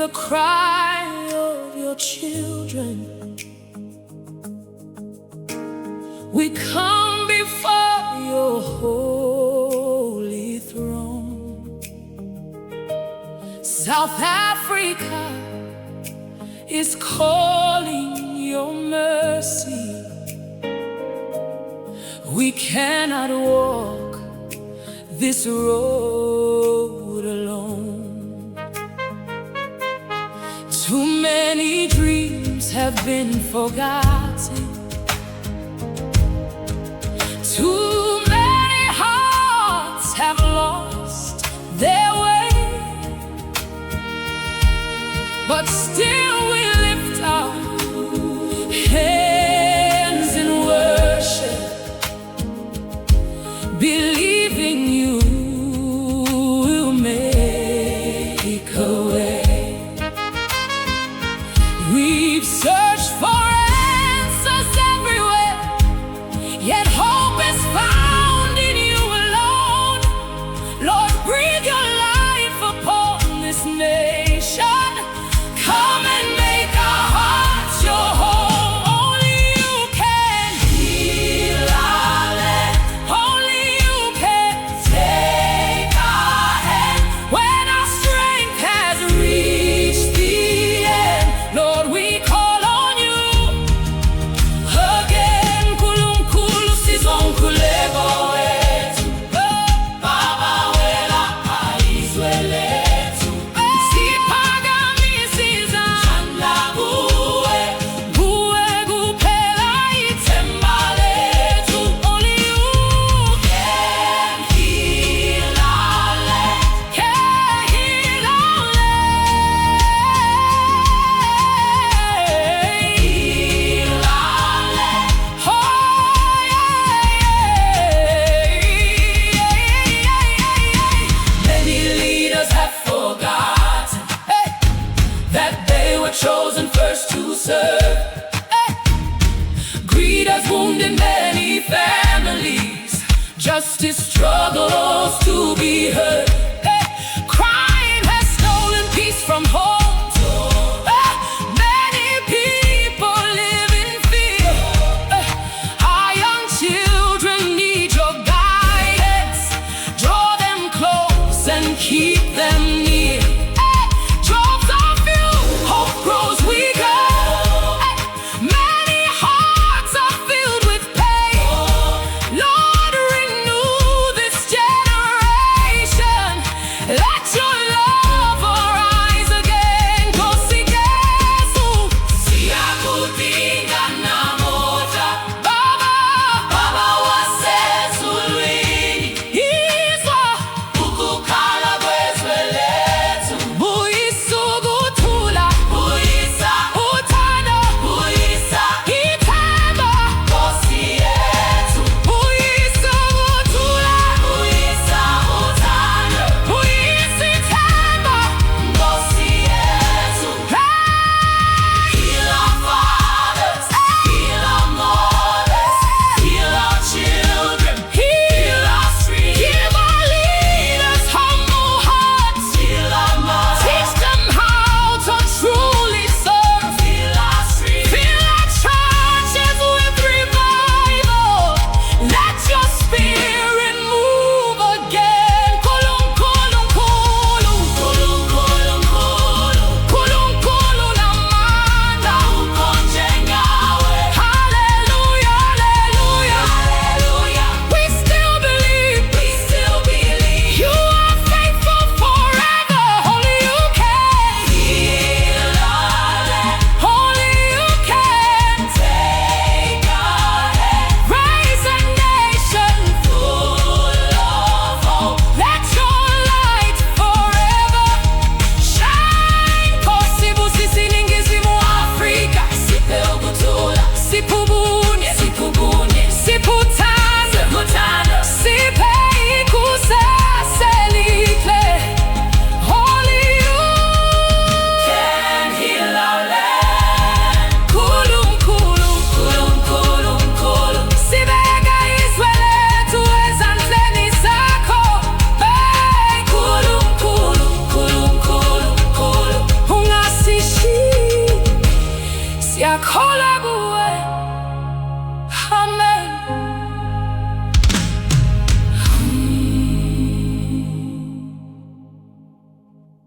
the cry of your children. We come before your holy throne. South Africa is calling your mercy. We cannot walk this road alone. Too many dreams have been forgotten. Too many hearts have lost their way. But still we lift our hands in worship, believing you will make a way. We've searched for answers everywhere, yet hope is found in you alone. Lord, breathe your life upon this nation. Come and make our hearts your home. Only you can heal our land. Only you can take our hand when our strength has reached the end. Lord, we call on you again. Nkulunkulu sizonkuleko wethu, Baba wela izwe lethu. Siphakamisa izandla kuwe, kuwe kuphela ithemba lethu. Only you can heal our land, can heal our land. Heal our land. Oh, many leaders have forgotten that they were chosen first to serve. Greed has wounded many families. Justice struggles to be heard. Crime has stolen peace from homes. Many people live in fear. Our young children need your guidance. Draw them close and keep them